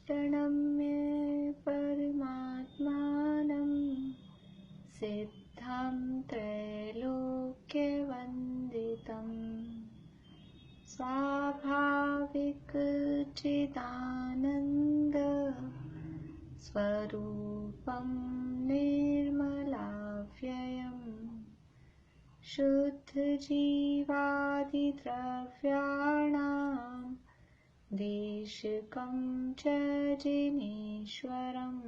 प्रणम्य परमात्मानं सिद्धं त्रैलोक्यवन्दितं स्वाभाविकचिदानन्द स्वरूपं निर्मलाव्ययम् शुद्धजीवादिद्रव्याणां देशिकं च जिनेश्वरम्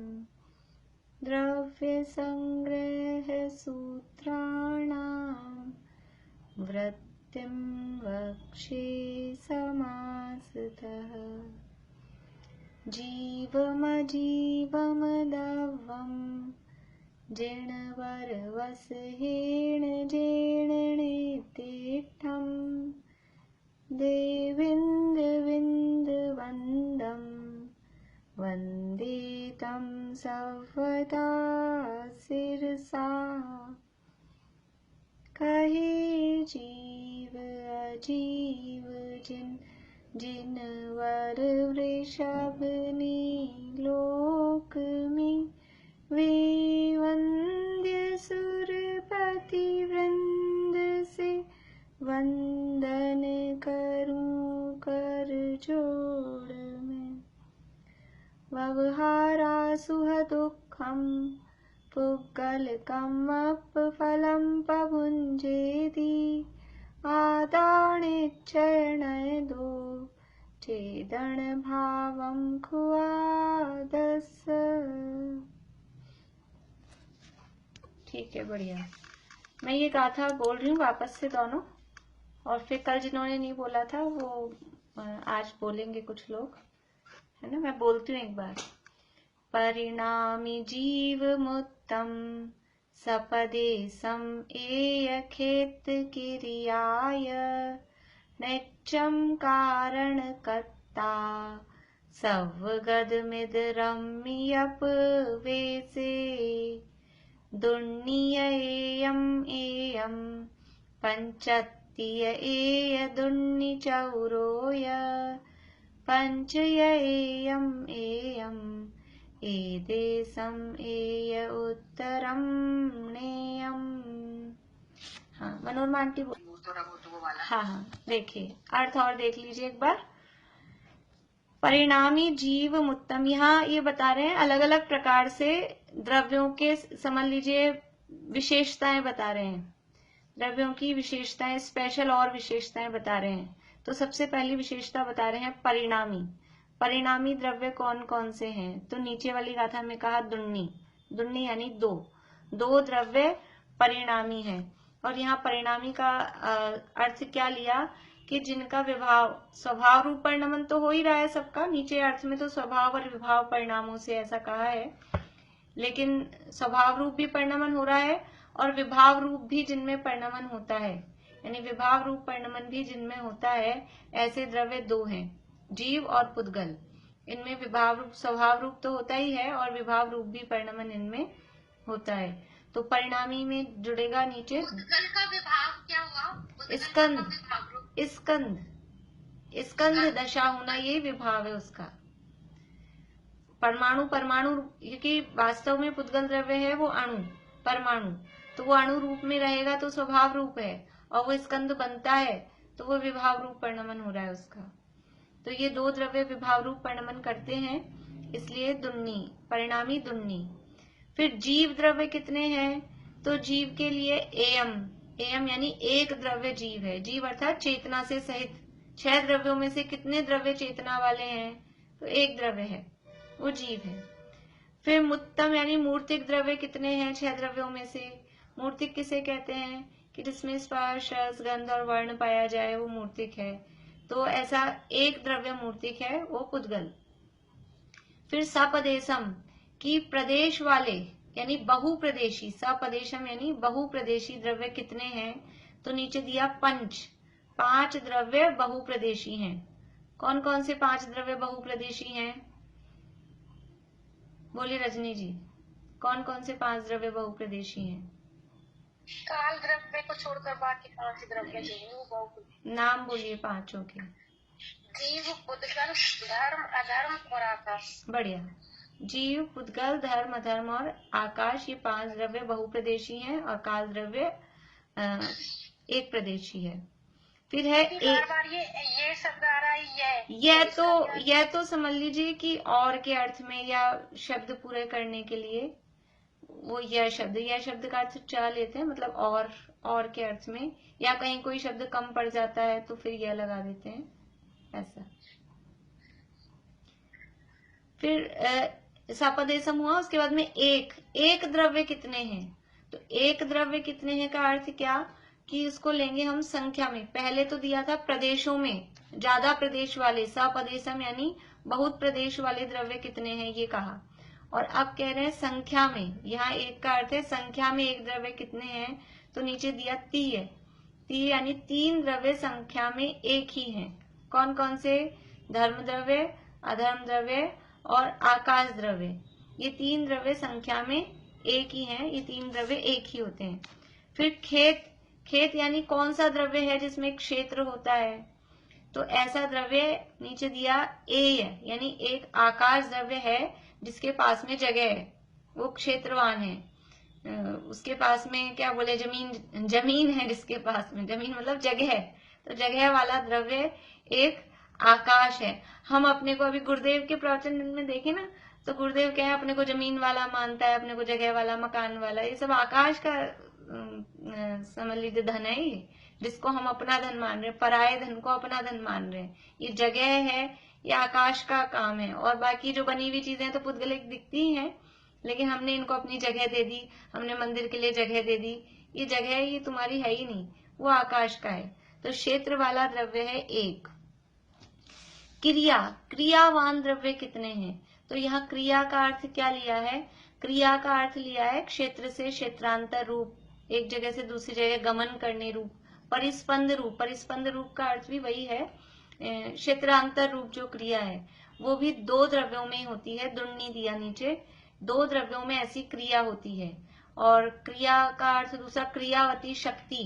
द्रव्यसङ्ग्रहसूत्राणां वृत्तिं वक्ष्ये समासतः जीवमजीवमदव्यं जिणवरवसहेण जेणनेतीर्थं देविन्दविन्दवन्दं वन्दे तं सर्वदा शिरसा कहे जीव अजीव जिनवर वृषभनि लोक में वे वंद्य सुरपति वृंद से वंदन करूं कर जोड़ में व्यवहारा सुह दुःखं पुग्गलकम् अपफलं पभुञ्जेति आदानिच्चरणदो चेदन भावं खुआदस। ठीक है, बढ़िया। मैं ये गाथा बोल रही हूँ वापस से दोनों, और फिर कल जिन्होंने नहीं बोला था वो आज बोलेंगे कुछ लोग, है ना। मैं बोलती हूँ एक बार। परिणामी जीव मुत्तम सपदेशम एयखेत किरियाय नित्यं कारण कत्ता सवगदमिदरम्यप वेसे दुन्नियेयं एयं पंचत्तिय एय दुन्नि चौरोय पंचयेयं एयं एदेशं एय उत्तरं नेयम। हाँ, मनोरमा आंटी हाँ, देखिए अर्थ और देख लीजिए एक बार। परिणामी जीव मुत्तम, यहाँ ये बता रहे हैं अलग अलग प्रकार से द्रव्यों के, समझ लीजिए, विशेषताएं बता रहे हैं। द्रव्यों की विशेषताएं, स्पेशल और विशेषताएं बता रहे हैं। तो सबसे पहली विशेषता बता रहे हैं परिणामी। परिणामी द्रव्य कौन कौन से हैं? तो नीचे वाली गाथा में कहा दुन्नी, दुन्नी यानी दो द्रव्य परिणामी हैं। और यहाँ परिणामी का अर्थ क्या लिया कि जिनका विभाव, स्वभाव रूप परिणमन तो हो ही रहा है सबका, नीचे अर्थ में तो स्वभाव और विभाव परिणामों से ऐसा कहा है, लेकिन स्वभाव रूप भी परिणमन हो रहा है और विभाव रूप भी जिनमें परिणमन होता है, यानी विभाव रूप परिणमन भी जिनमें होता है, ऐसे द्रव्य दो हैं, जीव और पुद्गल। इनमें विभाव रूप, स्वभाव रूप तो होता ही है और विभाव रूप भी परिणमन इनमें होता है। तो परिणामी में जुड़ेगा नीचे पुद्गल का विभाव क्या हुआ? स्कंद दशा होना, ये विभाव है उसका। परमाणु क्योंकि वास्तव में पुद्गल द्रव्य है वो अणु, परमाणु, तो वो अणु रूप में रहेगा तो स्वभाव रूप है, और वो स्कंद बनता है तो वो विभाव रूप परिणमन हो रहा है उसका। तो ये दो द्रव्य विभाव रूप परिणमन करते हैं, इसलिए दुन्नी, परिणामी दुन्नी। फिर जीव द्रव्य कितने हैं? तो जीव के लिए एयम, एयम यानी एक द्रव्य जीव है। जीव अर्थात चेतना से सहित 6 द्रव्यों में से कितने द्रव्य चेतना वाले हैं? तो एक द्रव्य है, वो जीव है। फिर मुत्तम यानी मूर्तिक द्रव्य कितने हैं? 6 द्रव्यों में से। मूर्तिक किसे कहते हैं? कि जिसमें स्पर्श, रस, गंध और वर्ण पाया जाए, वो मूर्तिक है। तो ऐसा एक द्रव्य मूर्तिक है, वो पुद्गल। फिर सपदेशम की प्रदेश वाले यानी बहुप्रदेशी, सपदेशम यानी बहुप्रदेशी द्रव्य कितने हैं? तो नीचे दिया 5 द्रव्य बहुप्रदेशी हैं। कौन कौन से 5 द्रव्य बहुप्रदेशी हैं? बोलिए रजनी जी, कौन कौन से 5 द्रव्य बहुप्रदेशी हैं? काल द्रव्य को छोड़कर बाकी 5 द्रव्य जो है वो बहुप्रदेशी। नाम बोलिए 5 के। जीव पुद्गल धर्म अधर्म और आकाश। बढ़िया। जीव, पुद्गल, धर्म, अधर्म और आकाश, ये 5 द्रव्य बहुप्रदेशी हैं और काल द्रव्य एक प्रदेशी है। फिर है बार ये शब्द आ रहा है। यह तो समझ लीजिए कि और के अर्थ में या शब्द पूरे करने के लिए वो यह शब्द का अर्थ चाह लेते हैं, मतलब और के अर्थ में, या कहीं कोई शब्द कम पड़ जाता है तो फिर यह लगा देते हैं, ऐसा। फिर सपदेशम हुआ, उसके बाद में एक द्रव्य कितने हैं, तो एक द्रव्य कितने हैं का अर्थ क्या कि इसको लेंगे हम संख्या में। पहले तो दिया था प्रदेशों में, ज्यादा प्रदेश वाले, सपदेशम यानी बहुत प्रदेश वाले द्रव्य कितने हैं ये कहा, और अब कह रहे हैं संख्या में। यहाँ एक का अर्थ है संख्या में एक द्रव्य कितने हैं, तो नीचे दिया ती है, ती यानी 3 द्रव्य संख्या में एक ही हैं। कौन कौन से? धर्म द्रव्य, अधर्म द्रव्य और आकाश द्रव्य। ये 3 द्रव्य संख्या में एक ही हैं, ये 3 द्रव्य एक ही होते हैं। फिर खेत यानी कौन सा द्रव्य है जिसमें क्षेत्र होता है, तो ऐसा द्रव्य नीचे दिया ए है, यानी एक आकाश द्रव्य है जिसके पास में जगह है, वो क्षेत्रवान है। उसके पास में क्या बोले, जमीन है, जिसके पास में जमीन मतलब जगह है, तो जगह वाला द्रव्य एक आकाश है। हम अपने को अभी गुरुदेव के प्रवचन में देखें ना, तो गुरुदेव क्या है, अपने को जमीन वाला मानता है, अपने को जगह वाला, मकान वाला, ये सब आकाश का समझ लीजिए धन है ये, जिसको हम अपना धन मान रहे हैं, पराये धन को अपना धन मान रहे हैं। ये जगह है, ये आकाश का काम है, और बाकी जो बनी हुई चीजें तो पुद्गलिक दिखती ही हैं, लेकिन हमने इनको अपनी जगह दे दी, हमने मंदिर के लिए जगह दे दी। ये जगह ये तुम्हारी है ही नहीं, वो आकाश का है। तो क्षेत्र वाला द्रव्य है एक। क्रियावान द्रव्य कितने हैं, तो यहाँ क्रिया का अर्थ क्या लिया है, क्रिया का अर्थ लिया है क्षेत्र से क्षेत्रांतर रूप, एक जगह से दूसरी जगह गमन करने रूप। परिस्पंद रूप का अर्थ भी वही है, क्षेत्रांतर रूप जो क्रिया है वो भी 2 द्रव्यों में होती है। दुन्नी दिया नीचे, 2 द्रव्यों में ऐसी क्रिया होती है। और क्रिया का अर्थ दूसरा क्रियावती शक्ति,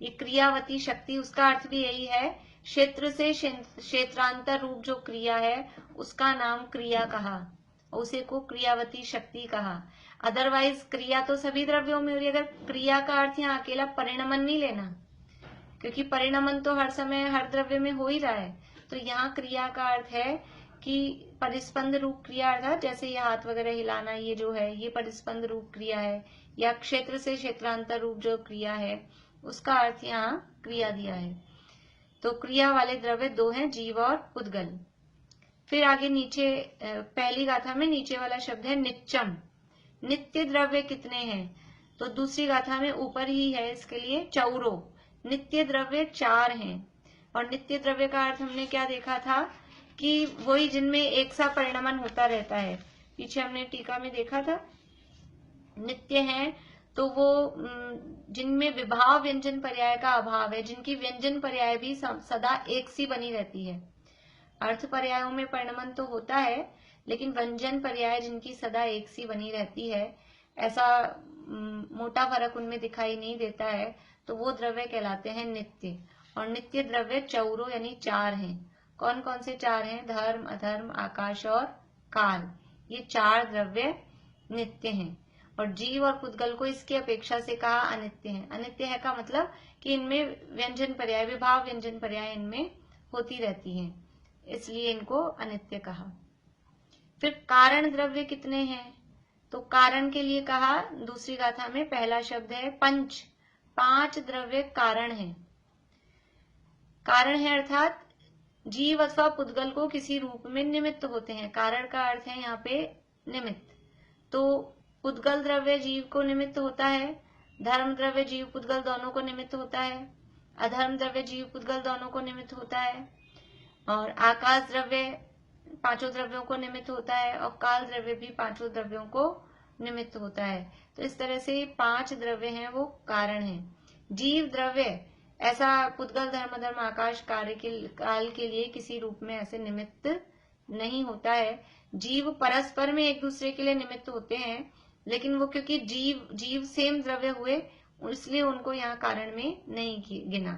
ये क्रियावती शक्ति उसका अर्थ भी यही है, क्षेत्र से क्षेत्रांतर रूप जो क्रिया है उसका नाम क्रिया कहा, उसे को क्रियावती शक्ति कहा। अदरवाइज क्रिया तो सभी द्रव्यों में हो रही है। अगर क्रिया का अर्थ यहाँ अकेला परिणमन नहीं लेना, क्योंकि परिणमन तो हर समय हर द्रव्य में हो ही रहा है। तो यहाँ क्रिया का अर्थ है कि परिस्पंद रूप क्रिया, अर्थात जैसे ये हाथ वगैरह हिलाना, ये जो है ये परिस्पंद रूप क्रिया है, या क्षेत्र से क्षेत्रांतर रूप जो क्रिया है उसका अर्थ यहाँ क्रिया दिया है। तो क्रिया वाले द्रव्य 2 हैं, जीव और पुद्गल। फिर आगे नीचे पहली गाथा में नीचे वाला शब्द है नित्यम, नित्य द्रव्य कितने हैं, तो दूसरी गाथा में ऊपर ही है इसके लिए चौरो, नित्य द्रव्य 4 हैं। और नित्य द्रव्य का अर्थ हमने क्या देखा था कि वही जिनमें एक सा परिणमन होता रहता है, पीछे हमने टीका में देखा था। नित्य हैं तो वो जिनमें विभाव व्यंजन पर्याय का अभाव है, जिनकी व्यंजन पर्याय भी सदा एक सी बनी रहती है। अर्थ पर्यायों में परिणमन तो होता है, लेकिन व्यंजन पर्याय जिनकी सदा एक सी बनी रहती है, ऐसा मोटा फर्क उनमें दिखाई नहीं देता है, तो वो द्रव्य कहलाते हैं नित्य। और नित्य द्रव्य चौरो यानी 4 हैं। कौन कौन से 4 हैं? धर्म, अधर्म, आकाश और काल, ये 4 द्रव्य नित्य हैं। और जीव और पुद्गल को इसकी अपेक्षा से कहा अनित्य है। अनित्य है का मतलब कि इनमें व्यंजन पर्याय, विभाव व्यंजन पर्याय इनमें होती रहती हैं, इसलिए इनको अनित्य कहा। फिर कारण द्रव्य कितने हैं, तो कारण के लिए कहा दूसरी गाथा में पहला शब्द है पंच, 5 द्रव्य कारण है। कारण है अर्थात जीव अथवा पुद्गल को किसी रूप में निमित्त होते हैं। कारण का अर्थ है यहाँ पे निमित्त। तो पुद्गल द्रव्य जीव को निमित्त होता है, धर्म द्रव्य जीव पुद्गल दोनों को निमित्त होता है, अधर्म द्रव्य जीव पुद्गल दोनों को निमित्त होता है, और आकाश द्रव्य 5 द्रव्यों को निमित्त होता है, और काल द्रव्य भी 5 द्रव्यों को निमित्त होता है। तो इस तरह से 5 द्रव्य हैं वो कारण हैं। जीव द्रव्य ऐसा पुद्गल, धर्म, अधर्म, आकाश, काल के लिए किसी रूप में ऐसे निमित्त नहीं होता है। जीव परस्पर में एक दूसरे के लिए निमित्त होते हैं, लेकिन वो क्योंकि जीव सेम द्रव्य हुए, इसलिए उनको यहाँ कारण में नहीं गिना।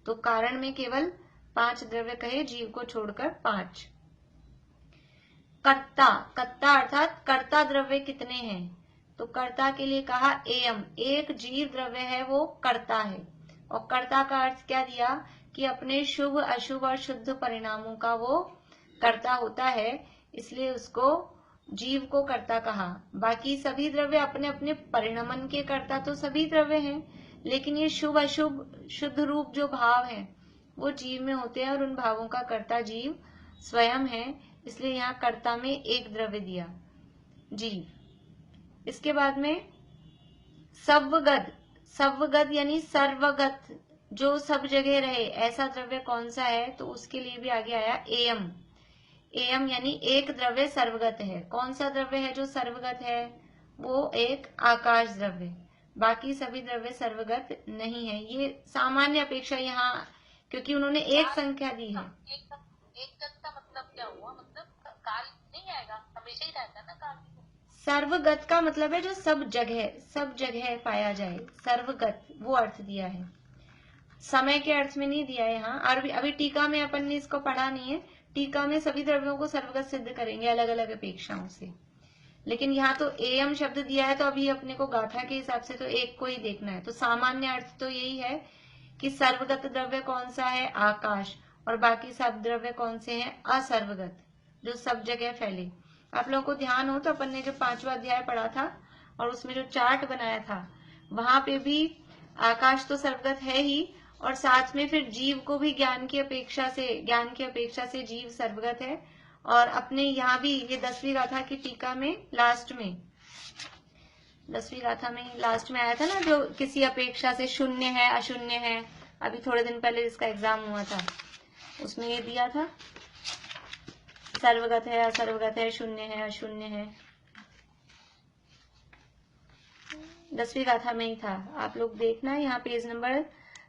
तो कारण में केवल 5 द्रव्य कहे जीव को छोड़कर 5। कर्ता, कर्ता अर्थात कर्ता द्रव्य कितने हैं, तो कर्ता के लिए कहा एयम, एक जीव द्रव्य है वो कर्ता है। और कर्ता का अर्थ क्या दिया कि अपने शुभ अशुभ और शुद्ध परिणामों का वो कर्ता होता है, इसलिए उसको जीव को कर्ता कहा। बाकी सभी द्रव्य अपने अपने परिणमन के कर्ता तो सभी द्रव्य हैं, लेकिन ये शुभ अशुभ शुद्ध रूप जो भाव है वो जीव में होते हैं और उन भावों का कर्ता जीव स्वयं है, इसलिए यहाँ कर्ता में एक द्रव्य दिया जीव। इसके बाद में सव्वगत, सव्वगत यानी सर्वगत, जो सब जगह रहे ऐसा द्रव्य कौन सा है, तो उसके लिए भी आगे आया एयम। एयम यानी एक द्रव्य सर्वगत है। कौन सा द्रव्य है जो सर्वगत है, वो एक आकाश द्रव्य, बाकी सभी द्रव्य सर्वगत नहीं है। ये सामान्य अपेक्षा यहाँ, क्योंकि उन्होंने एक संख्या दी है। एक का मतलब क्या हुआ, मतलब काल नहीं आएगा, हमेशा ही रहता है ना काल। सर्वगत का मतलब है जो सब जगह पाया जाए, सर्वगत वो अर्थ दिया है, समय के अर्थ में नहीं दिया है यहाँ। और अभी टीका में अपन ने इसको पढ़ा नहीं है, टीका में सभी द्रव्यों को सर्वगत सिद्ध करेंगे अलग अलग अपेक्षाओं से, लेकिन यहाँ तो एयम शब्द दिया है तो अभी अपने को गाथा के हिसाब से तो एक को ही देखना है। तो सामान्य अर्थ तो यही है कि सर्वगत द्रव्य कौन सा है, आकाश, और बाकी सब द्रव्य कौन से हैं, असर्वगत, जो सब जगह फैले। आप लोगों को ध्यान हो तो अपन ने जो 5वां अध्याय पढ़ा था और उसमें जो चार्ट बनाया था, वहां पे भी आकाश तो सर्वगत है ही, और साथ में फिर जीव को भी ज्ञान की अपेक्षा से जीव सर्वगत है। और अपने यहाँ भी ये 10वीं गाथा की टीका में लास्ट में, 10वीं गाथा में लास्ट में आया था ना, जो किसी अपेक्षा से शून्य है अशून्य है, अभी थोड़े दिन पहले जिसका एग्जाम हुआ था उसमें ये दिया था, सर्वगत है असर्वगत है, शून्य है अशून्य है, 10वीं गाथा में ही था। आप लोग देखना, यहाँ पेज नंबर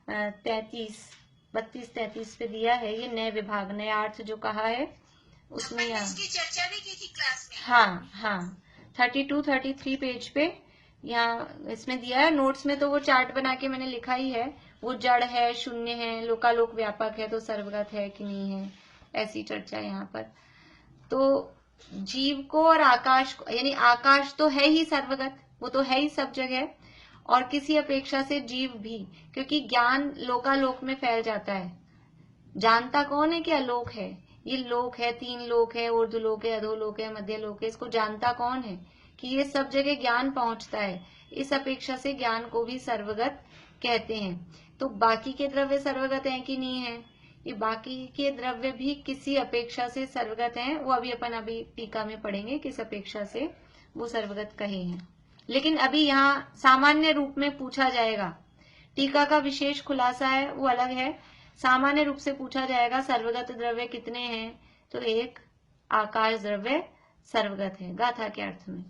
32-33 पे दिया है, ये नए विभाग नया अर्थ जो कहा है उसमें यहाँ इसकी चर्चा भी की थी क्लास में। हाँ 32-33 पेज पे यहाँ इसमें दिया है। नोट्स में तो वो चार्ट बना के मैंने लिखा ही है, वो जड़ है, शून्य है, लोकालोक व्यापक है, तो सर्वगत है कि नहीं है, ऐसी चर्चा यहाँ पर। तो जीव को और आकाश को, यानी आकाश तो है ही सर्वगत, वो तो है ही सब जगह, और किसी अपेक्षा से जीव भी, क्योंकि ज्ञान लोकालोक में फैल जाता है। जानता कौन है कि अलोक है, ये लोक है, 3 लोक है, ऊर्ध्वलोक है, अधोलोक है, मध्य लोक है, इसको जानता कौन है कि ये सब जगह ज्ञान पहुंचता है, इस अपेक्षा से ज्ञान को भी सर्वगत कहते हैं। तो बाकी के द्रव्य सर्वगत हैं कि नहीं है, ये बाकी के द्रव्य भी किसी अपेक्षा से सर्वगत हैं, वो अभी टीका में पढ़ेंगे किस अपेक्षा से वो सर्वगत कहे हैं। लेकिन अभी यहाँ सामान्य रूप में पूछा जाएगा, टीका का विशेष खुलासा है वो अलग है, सामान्य रूप से पूछा जाएगा सर्वगत द्रव्य कितने हैं, तो एक आकाश द्रव्य सर्वगत है गाथा के अर्थ में।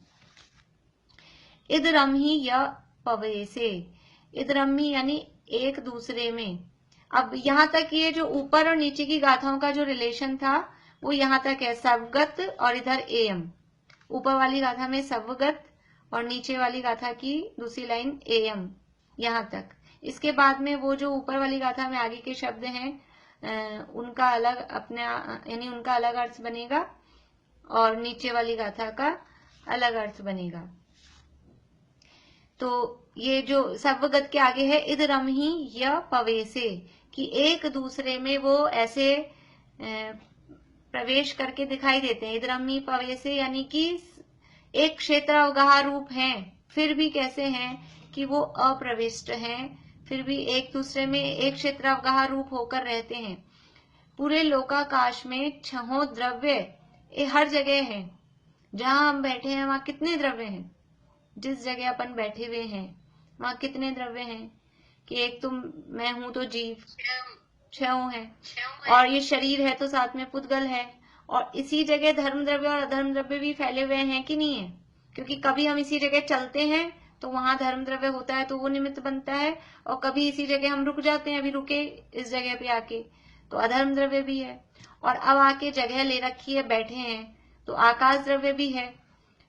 इदरमहि य पवेसे, इदरमहि यानी एक दूसरे में। अब यहाँ तक ये जो ऊपर और नीचे की गाथाओं का जो रिलेशन था वो यहाँ तक है, सवगत और इधर एयम। ऊपर वाली गाथा में सवगत और नीचे वाली गाथा की दूसरी लाइन एयम, यहाँ तक। इसके बाद में वो जो ऊपर वाली गाथा में आगे के शब्द हैं उनका अलग अपने, यानी उनका अलग अर्थ बनेगा और नीचे वाली गाथा का अलग अर्थ बनेगा। तो ये जो सर्वगत के आगे है इदरमहि य पवेसे, कि एक दूसरे में वो ऐसे प्रवेश करके दिखाई देते हैं। इदरमहि पवेसे यानी कि एक क्षेत्र अवगाह रूप हैं, फिर भी कैसे हैं कि वो अप्रविष्ट हैं, फिर भी एक दूसरे में एक क्षेत्र अवगाह रूप होकर रहते हैं। पूरे लोकाकाश में 6 द्रव्य ये हर जगह है, जहां हम बैठे हैं वहां कितने द्रव्य हैं, जिस जगह अपन बैठे हुए हैं वहां कितने द्रव्य हैं, कि एक तुम मैं हूं तो जीव 6 है, और ये शरीर है तो साथ में पुद्गल है, और इसी जगह धर्म द्रव्य और अधर्म द्रव्य भी फैले हुए हैं कि नहीं है, क्योंकि कभी हम इसी जगह चलते हैं तो वहां धर्म द्रव्य होता है तो वो निमित्त बनता है, और कभी इसी जगह हम रुक जाते हैं, अभी रुके इस जगह पे आके तो अधर्म द्रव्य भी है, और अब आके जगह ले रखी है बैठे हैं तो आकाश द्रव्य भी है,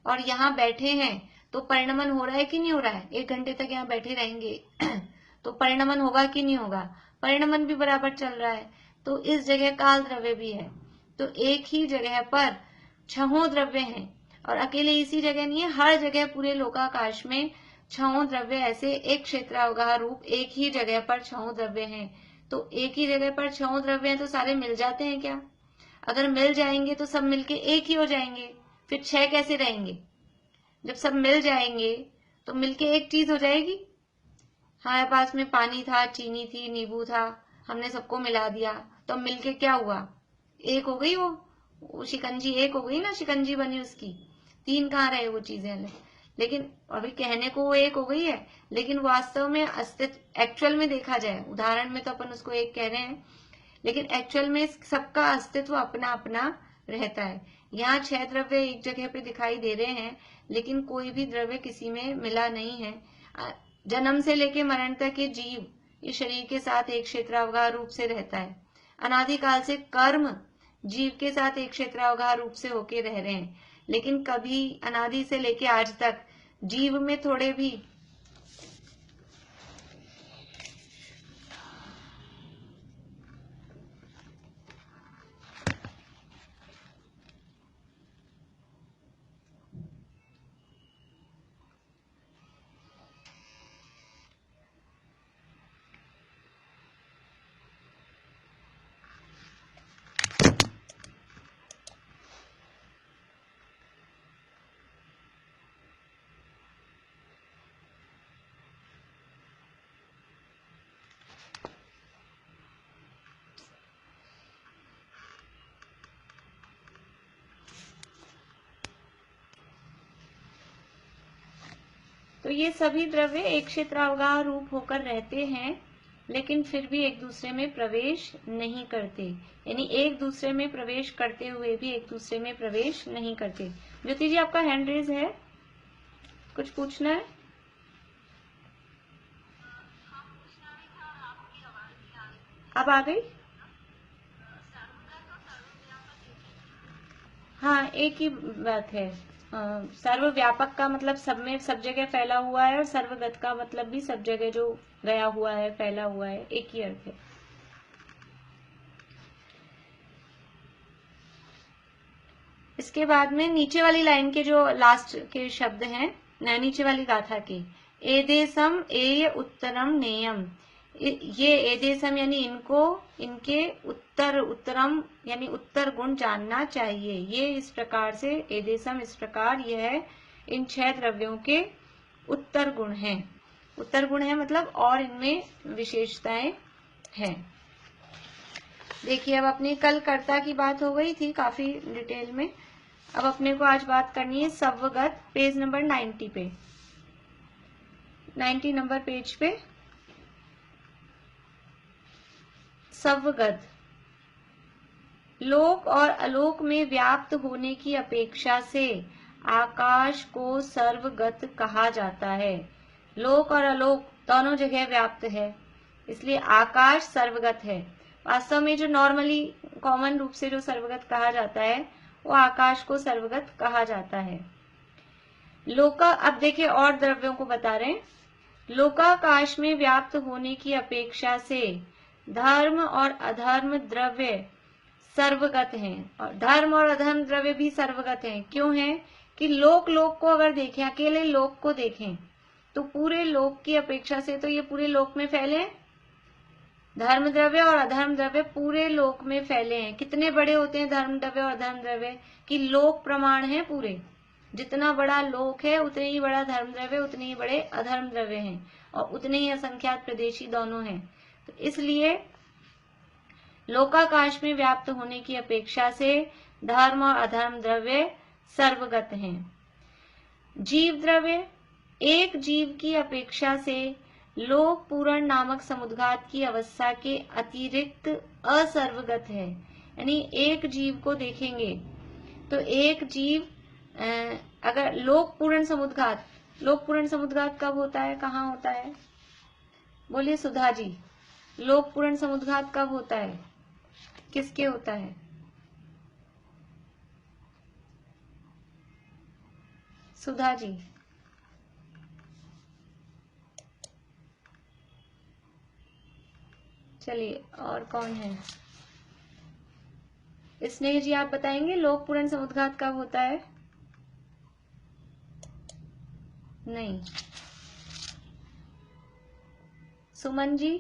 और यहाँ बैठे हैं तो परिणमन हो रहा है कि नहीं हो रहा है, 1 घंटे तक यहाँ बैठे रहेंगे तो परिणमन होगा कि नहीं होगा, परिणमन भी बराबर चल रहा है। तो इस जगह काल द्रव्य भी है। तो एक ही जगह पर छहों द्रव्य हैं, और अकेले इसी जगह नहीं है, हर जगह पूरे लोकाकाश में छहों द्रव्य ऐसे एक क्षेत्रावगाह रूप एक ही जगह पर छहों द्रव्य हैं। तो एक ही जगह पर छहों द्रव्य हैं तो सारे मिल जाते हैं क्या? अगर मिल जाएंगे तो सब मिलके एक ही हो जाएंगे, फिर 6 कैसे रहेंगे? जब सब मिल जाएंगे तो मिलके एक चीज हो जाएगी। हमारे पास में पानी था, चीनी थी, नींबू था, हमने सबको मिला दिया, तो मिलके क्या हुआ? एक हो गई वो शिकंजी एक हो गई ना, शिकंजी बनी उसकी। 3 कहाँ रहे वो चीजें? लेकिन अभी कहने को वो एक हो गई है, लेकिन वास्तव में अस्तित्व एक्चुअल में देखा जाए, उदाहरण में तो अपन उसको एक कह रहे हैं, लेकिन एक्चुअल में सबका अस्तित्व अपना अपना रहता है। यहाँ 6 द्रव्य एक जगह पे दिखाई दे रहे हैं, लेकिन कोई भी द्रव्य किसी में मिला नहीं है। जन्म से लेके मरण तक ये जीव इस शरीर के साथ एक क्षेत्रावगाह रूप से रहता है। अनादिकाल से कर्म जीव के साथ एक क्षेत्रावगाह रूप से होके रह रहे हैं, लेकिन कभी अनादि से लेके आज तक जीव में थोड़े भी तो ये सभी द्रव्य एक क्षेत्रावगाह रूप होकर रहते हैं, लेकिन फिर भी एक दूसरे में प्रवेश नहीं करते। यानी एक दूसरे में प्रवेश करते हुए भी एक दूसरे में प्रवेश नहीं करते। ज्योति जी, आपका हैंड रेज है, कुछ पूछना है? अब आ गई? हाँ, एक ही बात है। सर्वव्यापक का मतलब सब में, सब जगह फैला हुआ है, और सर्वगत का मतलब भी सब जगह जो गया हुआ है, फैला हुआ है, एक ही अर्थ है। इसके बाद में नीचे वाली लाइन के जो लास्ट के शब्द हैं, नीचे वाली गाथा के, एदेशम एय उत्तरम नेयम, ये एदेशम यानी इनको, इनके उत्तरम यानी उत्तर गुण जानना चाहिए। ये इस प्रकार से, एदेशम इस प्रकार, यह इन 6 द्रव्यों के उत्तर गुण हैं। उत्तर गुण है मतलब और इनमें विशेषताएं हैं। देखिए, अब अपनी कल कर्ता की बात हो गई थी काफी डिटेल में। अब अपने को आज बात करनी है सव्वगत, पेज नंबर 90 पे, 90 नंबर पेज पे सव्वगत। लोक और अलोक में व्याप्त होने की अपेक्षा से आकाश को सर्वगत कहा जाता है। लोक और अलोक दोनों जगह व्याप्त है, इसलिए आकाश सर्वगत है। वास्तव में जो नॉर्मली कॉमन रूप से जो सर्वगत कहा जाता है, वो आकाश को सर्वगत कहा जाता है। लोका, अब देखिए और द्रव्यों को बता रहे हैं। लोकाकाश में व्याप्त होने की अपेक्षा से धर्म और अधर्म द्रव्य सर्वगत हैं, और धर्म और अधर्म द्रव्य भी सर्वगत हैं। क्यों हैं? कि लोक को अगर देखें, अकेले लोक को देखें, तो पूरे लोक की अपेक्षा से तो ये पूरे लोक में फैले हैं। धर्म द्रव्य और अधर्म द्रव्य पूरे लोक में फैले हैं। कितने बड़े होते हैं धर्म द्रव्य और अधर्म द्रव्य? कि लोक प्रमाण है पूरे। जितना बड़ा लोक है उतने ही बड़ा धर्म द्रव्य, उतने ही बड़े अधर्म द्रव्य हैं, और उतने ही असंख्यात प्रदेशी दोनों हैं। तो इसलिए लोकाकाश में व्याप्त होने की अपेक्षा से धर्म और अधर्म द्रव्य सर्वगत हैं। जीव द्रव्य एक जीव की अपेक्षा से लोक पूरण नामक समुद्घात की अवस्था के अतिरिक्त असर्वगत है। यानी एक जीव को देखेंगे तो एक जीव, अगर लोक पूर्ण समुद्घात कब होता है, कहाँ होता है? बोलिए सुधा जी, लोक पूर्ण समुद्घात कब होता है, किसके होता है? सुधा जी, चलिए और कौन है? स्नेह जी आप बताएंगे लोक पूर्ण समुद्घात कब होता है? नहीं। सुमन जी?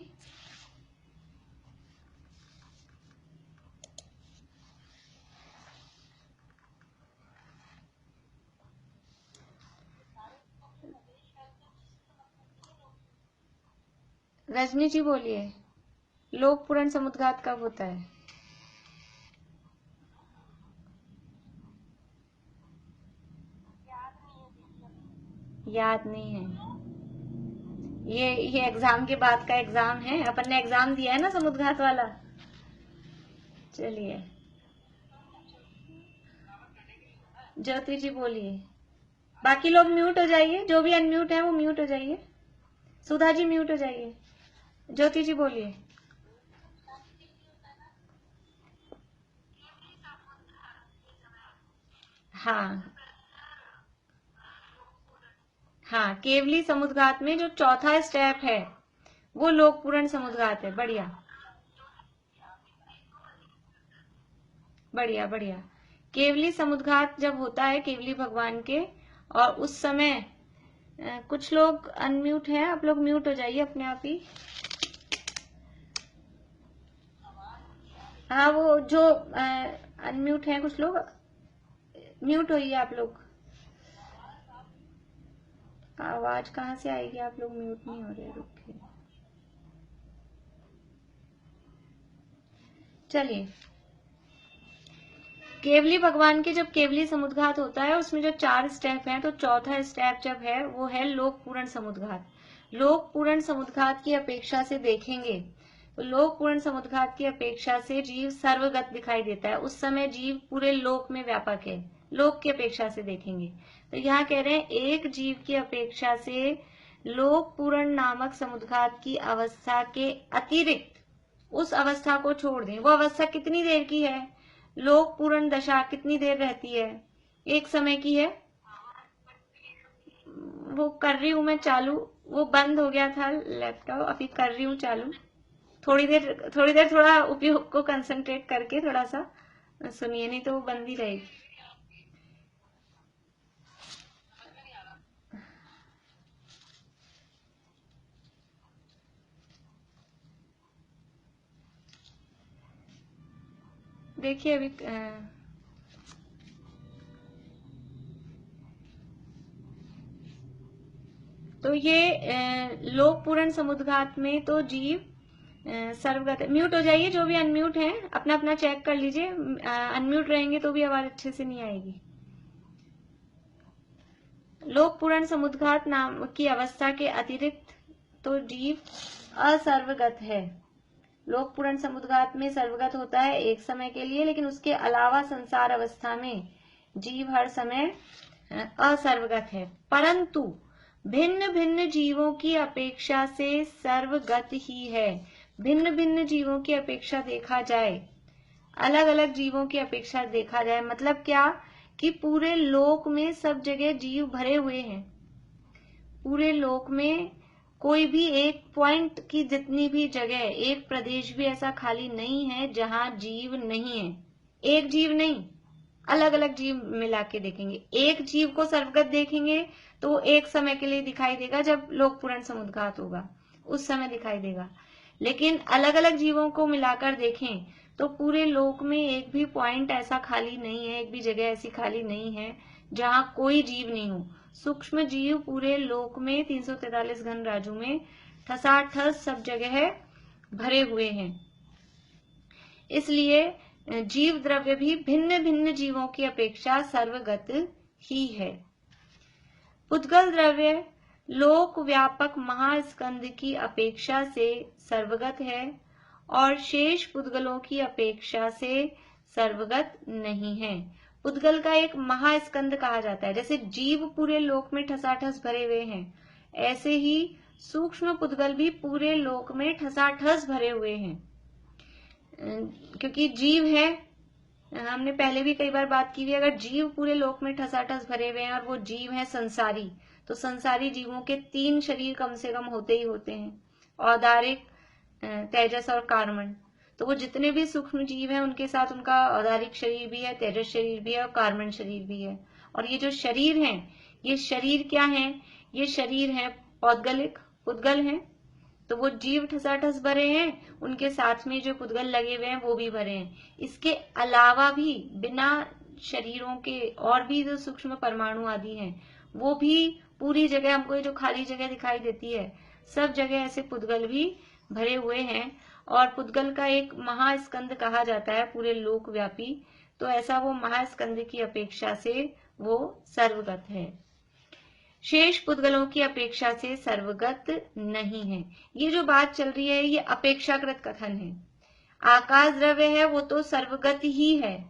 रजनी जी बोलिए, लोक पूर्ण समुद्घात कब होता है? याद नहीं है। ये एग्जाम के बाद का एग्जाम है, अपन ने एग्जाम दिया है ना समुद्घात वाला। चलिए ज्योति जी बोलिए, बाकी लोग म्यूट हो जाइए, जो भी अनम्यूट है वो म्यूट हो जाइए। सुधा जी म्यूट हो जाइए। ज्योति जी बोलिए। हाँ हाँ, केवली समुद्घात में जो चौथा स्टेप है वो लोक पूर्ण समुद्घात है। बढ़िया बढ़िया बढ़िया। केवली समुद्घात जब होता है केवली भगवान के, और उस समय कुछ लोग अनम्यूट हैं, आप लोग म्यूट हो जाइए अपने आप ही। हाँ, वो जो अनम्यूट हैं कुछ लोग, म्यूट होइए आप लोग। आवाज कहाँ से आएगी, आप लोग म्यूट नहीं हो रहे, रुकिए। चलिए, केवली भगवान के जब केवली समुद्घात होता है उसमें जो 4 स्टेप हैं, तो चौथा स्टेप जब है वो है लोक पूर्ण समुद्घात। लोक पूर्ण समुद्घात की अपेक्षा से देखेंगे तो लोक पूर्ण समुद्घात की अपेक्षा से जीव सर्वगत दिखाई देता है। उस समय जीव पूरे लोक में व्यापक है, लोक की अपेक्षा से देखेंगे। तो यहाँ कह रहे हैं एक जीव की अपेक्षा से लोक पूर्ण नामक समुद्घात की अवस्था के अतिरिक्त उस अवस्था को छोड़ दें। वो अवस्था कितनी देर की है? लोक पूर्ण दशा कितनी देर रहती है? एक समय की है। वो कर रही हूं मैं चालू, वो बंद हो गया था लैपटॉप, अभी कर रही हूँ चालू। थोड़ी देर थोड़ा उपयोग को कंसंट्रेट करके थोड़ा सा सुनिए, नहीं तो वो बंद ही रहेगी। देखिए अभी तो ये लोक पूर्ण समुद्घात में तो जीव सर्वगत। म्यूट हो जाइए, जो भी अनम्यूट है अपना अपना चेक कर लीजिए। अनम्यूट रहेंगे तो भी आवाज अच्छे से नहीं आएगी। लोक पूर्ण समुद्घात नाम की अवस्था के अतिरिक्त तो जीव असर्वगत है। लोक पूर्ण समुद्घात में सर्वगत होता है एक समय के लिए, लेकिन उसके अलावा संसार अवस्था में जीव हर समय असर्वगत है। परंतु भिन्न भिन्न जीवों की अपेक्षा से सर्वगत ही है। भिन्न भिन्न जीवों की अपेक्षा देखा जाए, अलग अलग जीवों की अपेक्षा देखा जाए, मतलब क्या कि पूरे लोक में सब जगह जीव भरे हुए हैं। पूरे लोक में कोई भी एक पॉइंट की जितनी भी जगह, एक प्रदेश भी ऐसा खाली नहीं है जहां जीव नहीं है। एक जीव नहीं, अलग अलग जीव मिला के देखेंगे। एक जीव को सर्वगत देखेंगे तो एक समय के लिए दिखाई देगा, जब लोक पूर्ण समुद्घात होगा उस समय दिखाई देगा। लेकिन अलग अलग जीवों को मिलाकर देखें तो पूरे लोक में एक भी पॉइंट ऐसा खाली नहीं है, एक भी जगह ऐसी खाली नहीं है जहां कोई जीव नहीं हो। सूक्ष्म जीव पूरे लोक में 343 घन राजू में ठसाठस सब जगह भरे हुए हैं। इसलिए जीव द्रव्य भी भिन्न भिन्न जीवों की अपेक्षा सर्वगत ही है। पुद्गल द्रव्य लोक व्यापक महास्कंद की अपेक्षा से सर्वगत है और शेष पुद्गलों की अपेक्षा से सर्वगत नहीं है। पुद्गल का एक महास्कंद कहा जाता है। जैसे जीव पूरे लोक में ठसाठस भरे हुए हैं, ऐसे ही सूक्ष्म पुद्गल भी पूरे लोक में ठसाठस भरे हुए हैं। क्योंकि जीव है, हमने पहले भी कई बार बात की हुई, अगर जीव पूरे लोक में ठसाठस भरे हुए हैं और वो जीव है संसारी, तो संसारी जीवों के 3 शरीर कम से कम होते ही होते हैं, औदारिक, तेजस और कार्मण। तो वो जितने भी सूक्ष्म जीव हैं उनके साथ उनका औदारिक शरीर भी है, तेजस शरीर भी है और कार्बन शरीर भी है। और ये जो शरीर हैं, ये शरीर क्या है? ये शरीर है पौद्गलिक, पुद्गल हैं। तो वो जीव ठसाठस भरे हैं, उनके साथ में जो पुद्गल लगे हुए हैं वो भी भरे हैं। इसके अलावा भी बिना शरीरों के और भी जो सूक्ष्म परमाणु आदि हैं वो भी पूरी जगह, हमको ये जो खाली जगह दिखाई देती है सब जगह ऐसे पुद्गल भी भरे हुए हैं। और पुद्गल का एक महास्कंद कहा जाता है पूरे लोक व्यापी, तो ऐसा वो महास्कंद की अपेक्षा से वो सर्वगत है, शेष पुद्गलों की अपेक्षा से सर्वगत नहीं है। ये जो बात चल रही है ये अपेक्षाकृत कथन है। आकाश द्रव्य है वो तो सर्वगत ही है,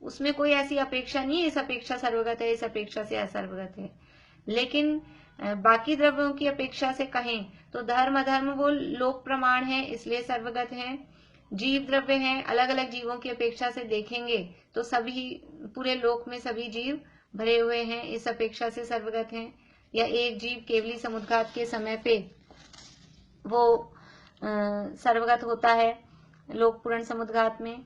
उसमें कोई ऐसी अपेक्षा नहीं है इस अपेक्षा सर्वगत है, इस अपेक्षा से असर्वगत है। लेकिन बाकी द्रव्यों की अपेक्षा से कहें तो धर्म अधर्म वो लोक प्रमाण है इसलिए सर्वगत है। जीव द्रव्य हैं, अलग अलग जीवों की अपेक्षा से देखेंगे तो सभी पूरे लोक में सभी जीव भरे हुए हैं, इस अपेक्षा से सर्वगत हैं। या एक जीव केवली समुद्घात के समय पे वो सर्वगत होता है लोक पूर्ण समुद्घात में।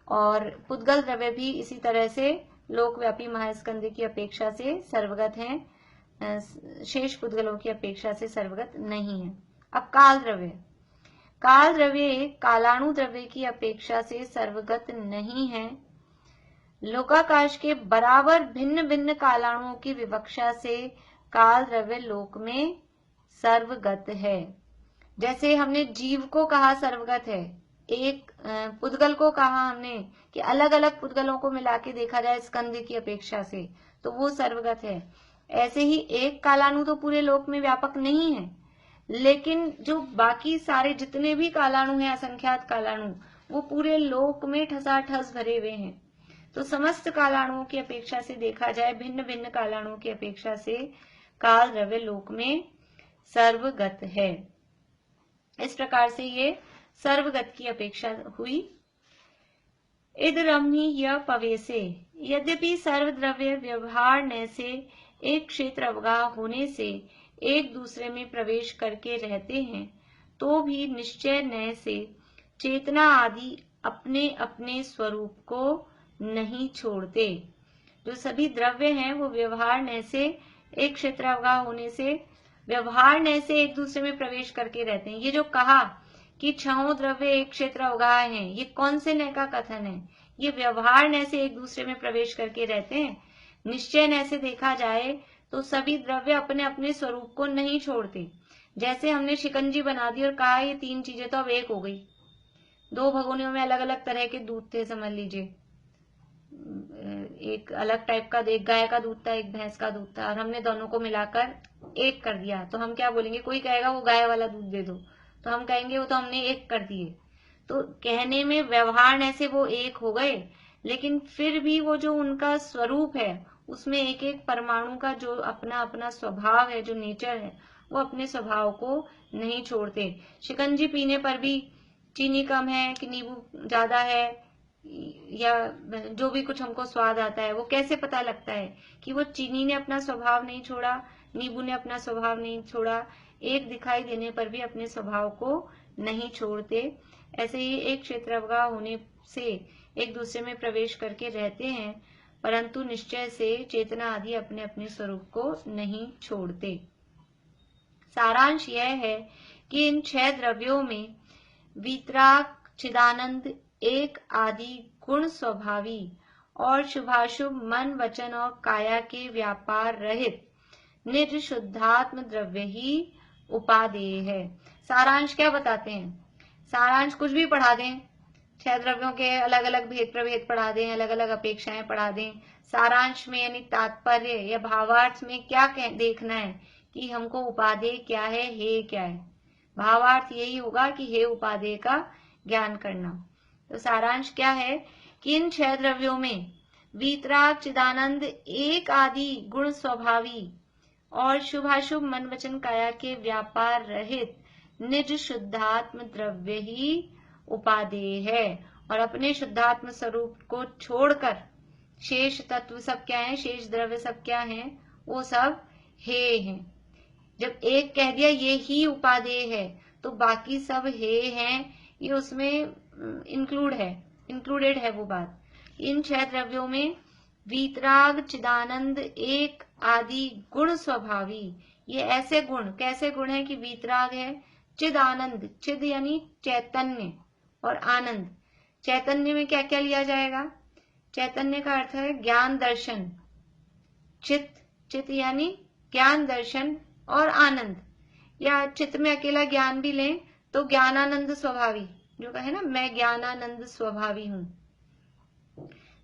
और पुद्गल द्रव्य भी इसी तरह से लोकव्यापी महास्कंद की अपेक्षा से सर्वगत हैं, शेष पुद्गलों की अपेक्षा से सर्वगत नहीं है। अब काल द्रव्य, काल द्रव्य कालाणु द्रव्य की अपेक्षा से सर्वगत नहीं है। लोकाकाश के बराबर भिन्न भिन्न कालाणुओं की विवक्षा से काल द्रव्य लोक में सर्वगत है। जैसे हमने जीव को कहा सर्वगत है, एक पुद्गल को कहा हमने कि अलग अलग पुद्गलों को मिला के देखा जाए स्कंद की अपेक्षा से तो वो सर्वगत है। ऐसे ही एक कालाणु तो पूरे लोक में व्यापक नहीं है, लेकिन जो बाकी सारे जितने भी कालाणु हैं, असंख्यात कालाणु, वो पूरे लोक में ठसाठस भरे हुए हैं। तो समस्त कालाणुओं की अपेक्षा से देखा जाए, भिन्न भिन्न कालाणुओं की अपेक्षा से काल द्रव्य लोक में सर्वगत है। इस प्रकार से ये सर्वगत की अपेक्षा हुई। इद रमणीय पवेसे, यद्यपि सर्वद्रव्य व्यवहार न से एक क्षेत्र अवगाह होने से एक दूसरे में प्रवेश करके रहते हैं, तो भी निश्चय न से चेतना आदि अपने अपने स्वरूप को नहीं छोड़ते। जो सभी द्रव्य हैं वो व्यवहार न से एक क्षेत्र अवगाह होने से, व्यवहार न से एक दूसरे में प्रवेश करके रहते हैं। ये जो कहा कि छहों द्रव्य एक क्षेत्र अवगाह हैं, ये कौन से न का कथन है? ये व्यवहार न से एक दूसरे में प्रवेश करके रहते हैं। निश्चय न से देखा जाए तो सभी द्रव्य अपने अपने स्वरूप को नहीं छोड़ते। जैसे हमने शिकंजी बना दी और कहा ये तीन चीजें तो अब एक हो गई, दो भगोनियों में अलग अलग तरह के दूध थे, समझ लीजिए एक अलग टाइप का, एक गाय का दूध था एक भैंस का दूध था, और हमने दोनों को मिलाकर एक कर दिया। तो हम क्या बोलेंगे? कोई कहेगा वो गाय वाला दूध दे दो, तो हम कहेंगे वो तो हमने एक कर दिए। तो कहने में व्यवहार ऐसे वो एक हो गए, लेकिन फिर भी वो जो उनका स्वरूप है उसमें एक एक परमाणु का जो अपना अपना स्वभाव है, जो नेचर है, वो अपने स्वभाव को नहीं छोड़ते। शिकंजी पीने पर भी चीनी कम है कि नींबू ज्यादा है या जो भी कुछ हमको स्वाद आता है, वो कैसे पता लगता है कि वो चीनी ने अपना स्वभाव नहीं छोड़ा, नींबू ने अपना स्वभाव नहीं छोड़ा। एक दिखाई देने पर भी अपने स्वभाव को नहीं छोड़ते। ऐसे ही एक क्षेत्र अवगाह होने से एक दूसरे में प्रवेश करके रहते हैं, परंतु निश्चय से चेतना आदि अपने अपने स्वरूप को नहीं छोड़ते। सारांश यह है कि इन 6 द्रव्यों में वीतराग, चिदानंद, एक आदि गुण स्वभावी और शुभाशुभ मन, वचन और काया के व्यापार रहित निज शुद्धात्म द्रव्य ही उपादेय है। सारांश क्या बताते हैं? सारांश कुछ भी पढ़ा दें, 6 द्रव्यों के अलग अलग भेद प्रभेद पढ़ा दें, अलग अलग अपेक्षाएं पढ़ा दें, सारांश में यानी तात्पर्य या भावार्थ में क्या देखना है कि हमको उपादेय क्या है, हे क्या है। भावार्थ यही होगा कि हे उपादेय का ज्ञान करना। तो सारांश क्या है कि इन 6 द्रव्यों में वीतराग, चिदानंद, एक आदि गुण स्वभावी और शुभाशुभ मन, वचन, काया के व्यापार रहित निज शुद्धात्म द्रव्य ही उपादेय है। और अपने शुद्धात्म स्वरूप को छोड़कर शेष तत्व सब क्या है, शेष द्रव्य सब क्या है? वो सब हे हैं। जब एक कह दिया ये ही उपादेय है तो बाकी सब हे हैं, ये उसमें इंक्लूडेड है वो बात। इन 6 द्रव्यों में वीतराग चिदानंद एक आदि गुण स्वभावी, ये ऐसे गुण, कैसे गुण है कि वीतराग है, चिद आनंद, चिद यानी चैतन्य और आनंद। चैतन्य में क्या क्या लिया जाएगा? चैतन्य का अर्थ है ज्ञान दर्शन, चित, चित यानी ज्ञान दर्शन और आनंद, या चित्त में अकेला ज्ञान भी लें तो ज्ञानानंद स्वभावी, जो कहे ना मैं ज्ञानानंद स्वभावी हूं।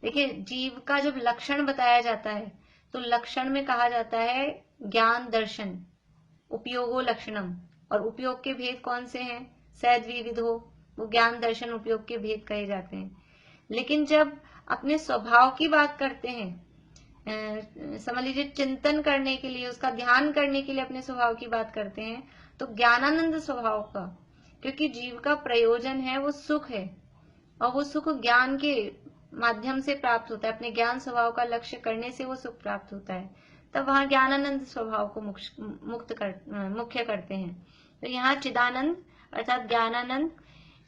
देखिए जीव का जब लक्षण बताया जाता है तो लक्षण में कहा जाता है ज्ञान दर्शन, उपयोगो लक्षणम, और उपयोग के भेद कौन से हैं? सद्विविधो, वो ज्ञान दर्शन उपयोग के भेद कहे जाते हैं। लेकिन जब अपने स्वभाव की बात करते हैं, समझ लीजिए चिंतन करने के लिए, उसका ध्यान करने के लिए अपने स्वभाव की बात करते हैं, तो ज्ञानानंद स्वभाव का, क्योंकि जीव का प्रयोजन है वो सुख है, और वो सुख ज्ञान के माध्यम से प्राप्त होता है, अपने ज्ञान स्वभाव का लक्ष्य करने से वो सुख प्राप्त होता है, तब वहां ज्ञानानंद स्वभाव को मुख्य करते हैं। तो यहाँ चिदानंद अर्थात ज्ञानानंद,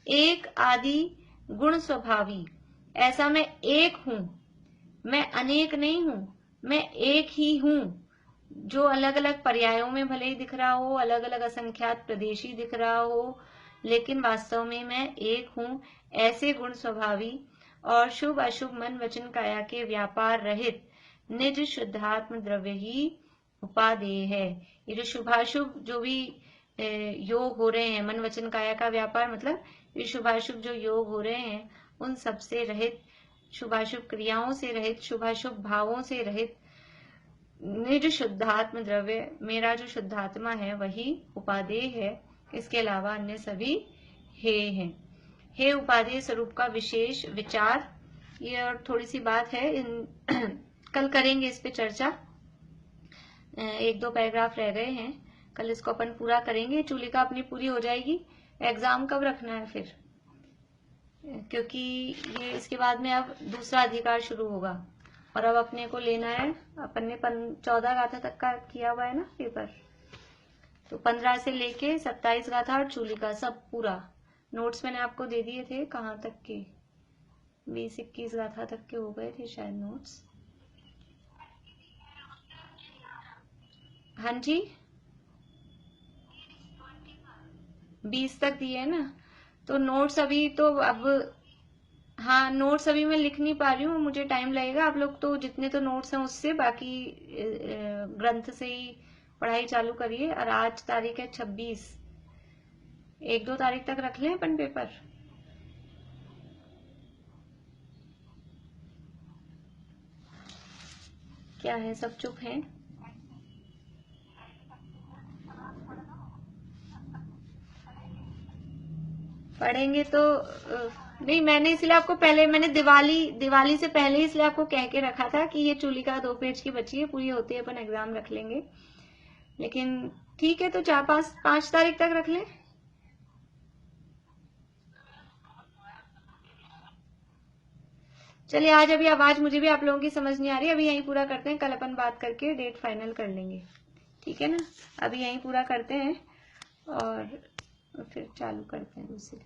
एक आदि गुण स्वभावी, ऐसा मैं एक हूं, मैं अनेक नहीं हूं, मैं एक ही हूं, जो अलग अलग पर्यायों में भले ही दिख रहा हो, अलग अलग असंख्यात प्रदेशी दिख रहा हो, लेकिन वास्तव में मैं एक हूं, ऐसे गुण स्वभावी और शुभ अशुभ मन वचन काया के व्यापार रहित निज शुद्धात्म द्रव्य ही उपादेय है। ये जो शुभाशुभ जो भी योग हो रहे हैं, मन वचन काया का व्यापार मतलब ये शुभाशुभ जो योग हो रहे हैं, उन सबसे रहित, शुभाशुभ क्रियाओं से रहित, शुभाशुभ भावों से रहित निज शुद्धात्म द्रव्य, मेरा जो शुद्धात्मा है वही उपादेय है, इसके अलावा अन्य सभी हे हैं। हे उपादेय स्वरूप का विशेष विचार, ये और थोड़ी सी बात है, कल करेंगे इस पे चर्चा, 1-2 पैराग्राफ रह गए हैं, कल इसको अपन पूरा करेंगे। चूलिका अपनी पूरी हो जाएगी। एग्जाम कब रखना है फिर? क्योंकि ये इसके बाद में अब दूसरा अधिकार शुरू होगा, और अब अपने को लेना है, अपन ने 14 गाथा तक का किया हुआ है ना पेपर, तो 15 से लेके 27 गाथा और चूलिका सब पूरा। नोट्स मैंने आपको दे दिए थे, कहाँ तक के? 20-21 गाथा तक के हो गए थे शायद नोट्स। हाँ जी, 20 तक दिए है ना, तो नोट्स अभी तो अब, हाँ नोट्स अभी मैं लिख नहीं पा रही हूँ, मुझे टाइम लगेगा। आप लोग तो जितने तो नोट्स हैं उससे, बाकी ग्रंथ से ही पढ़ाई चालू करिए। और आज तारीख है 26, 1-2 तारीख तक रख लें अपन पेपर। क्या है, सब चुप हैं? पढ़ेंगे तो नहीं, मैंने इसलिए आपको पहले, मैंने दिवाली से पहले इसलिए आपको कह के रखा था कि ये चूलिका 2 पेज की बची है, पूरी होती है अपन एग्जाम रख लेंगे। लेकिन ठीक है, तो 4-5 तारीख तक रख लें। चलिए, आज अभी आवाज मुझे भी आप लोगों की समझ नहीं आ रही, अभी यहीं पूरा करते हैं, कल अपन बात करके डेट फाइनल कर लेंगे, ठीक है ना? अभी यहीं पूरा करते हैं और फिर चालू करते हैं दूसरी।